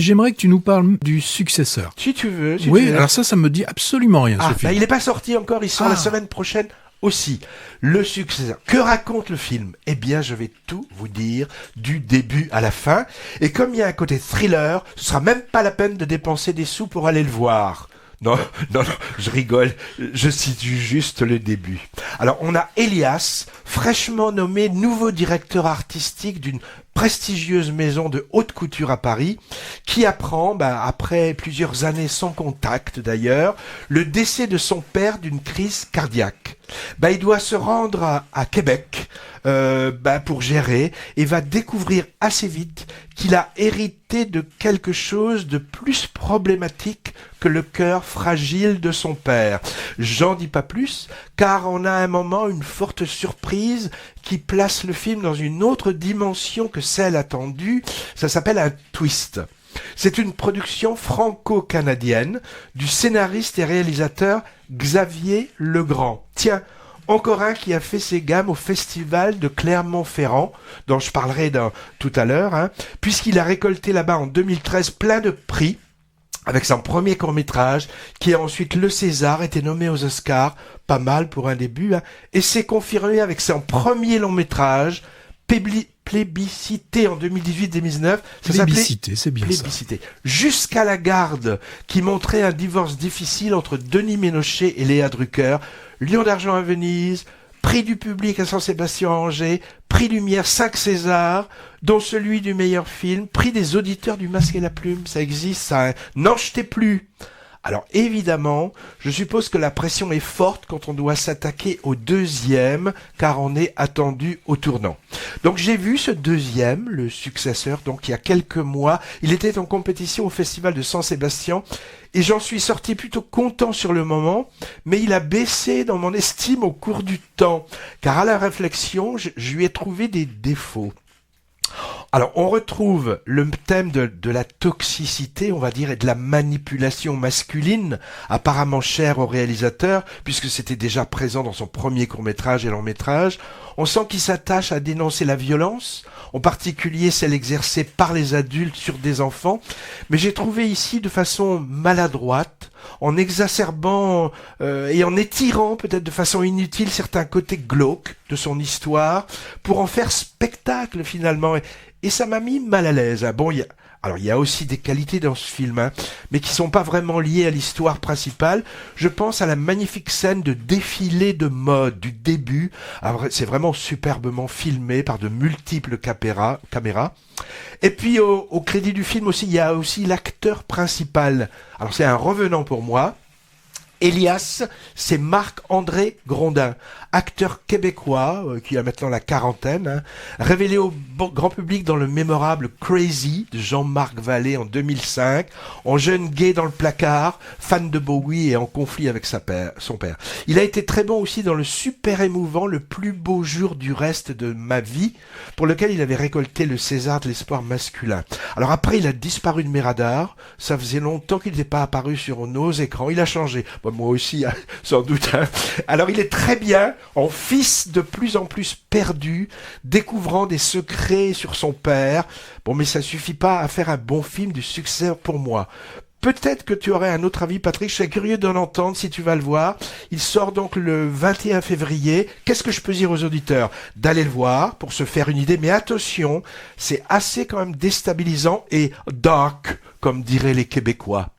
J'aimerais que tu nous parles du successeur. Si tu veux. Oui, alors ça me dit absolument rien, ce film. Il n'est pas sorti encore, il sort la semaine prochaine aussi. Le successeur. Que raconte le film ? Eh bien, je vais tout vous dire du début à la fin. Et comme il y a un côté thriller, ce sera même pas la peine de dépenser des sous pour aller le voir. Non, je rigole, je situe juste le début. Alors, on a Elias, fraîchement nommé nouveau directeur artistique d'une prestigieuse maison de haute couture à Paris, qui apprend, après plusieurs années sans contact d'ailleurs, le décès de son père d'une crise cardiaque. Il doit se rendre à Québec pour gérer et va découvrir assez vite qu'il a hérité de quelque chose de plus problématique que le cœur fragile de son père. J'en dis pas plus, car on a à un moment une forte surprise qui place le film dans une autre dimension que celle attendue. Ça s'appelle un twist. C'est une production franco-canadienne du scénariste et réalisateur Xavier Legrand. Tiens, encore un qui a fait ses gammes au festival de Clermont-Ferrand, dont je parlerai tout à l'heure, puisqu'il a récolté là-bas en 2013 plein de prix, avec son premier court-métrage, qui a ensuite le César, été nommé aux Oscars, pas mal pour un début, et s'est confirmé avec son premier long-métrage, plébiscité en 2018-2019. Plébiscité, c'est bien plébiscité. Ça. Jusqu'à la garde, qui montrait un divorce difficile entre Denis Ménochet et Léa Drucker, Lion d'argent à Venise, prix du public à Saint-Sébastien à Angers, prix Lumière 5 Césars, dont celui du meilleur film, prix des auditeurs du Masque et la Plume, ça existe, ça, N'en jetez plus. Alors évidemment, je suppose que la pression est forte quand on doit s'attaquer au deuxième, car on est attendu au tournant. Donc j'ai vu ce deuxième, le successeur, donc il y a quelques mois. Il était en compétition au festival de Saint-Sébastien et j'en suis sorti plutôt content sur le moment, mais il a baissé dans mon estime au cours du temps, car à la réflexion, je lui ai trouvé des défauts. Alors, on retrouve le thème de la toxicité, on va dire, et de la manipulation masculine, apparemment cher au réalisateur, puisque c'était déjà présent dans son premier court-métrage et long-métrage. On sent qu'il s'attache à dénoncer la violence, en particulier celle exercée par les adultes sur des enfants, mais j'ai trouvé ici de façon maladroite, en exacerbant et en étirant peut-être de façon inutile certains côtés glauques de son histoire, pour en faire spectacle finalement. Et ça m'a mis mal à l'aise. Bon, il y a aussi des qualités dans ce film, mais qui sont pas vraiment liées à l'histoire principale. Je pense à la magnifique scène de défilé de mode du début. Alors, c'est vraiment superbement filmé par de multiples caméras. Et puis, au crédit du film aussi, il y a aussi l'acteur principal. Alors, c'est un revenant pour moi. Elias, c'est Marc-André Grondin, acteur québécois qui a maintenant la quarantaine, révélé au grand public dans le mémorable Crazy de Jean-Marc Vallée en 2005, en jeune gay dans le placard, fan de Bowie et en conflit avec son père. Il a été très bon aussi dans le super émouvant Le plus beau jour du reste de ma vie, pour lequel il avait récolté le César de l'espoir masculin. Alors après, il a disparu de mes radars, ça faisait longtemps qu'il n'était pas apparu sur nos écrans, il a changé. Moi aussi, sans doute. Alors, il est très bien, en fils de plus en plus perdu, découvrant des secrets sur son père. Bon, mais ça suffit pas à faire un bon film de succès pour moi. Peut-être que tu aurais un autre avis, Patrick. Je serais curieux d'en entendre si tu vas le voir. Il sort donc le 21 février. Qu'est-ce que je peux dire aux auditeurs ? D'aller le voir pour se faire une idée. Mais attention, c'est assez quand même déstabilisant et dark, comme diraient les Québécois.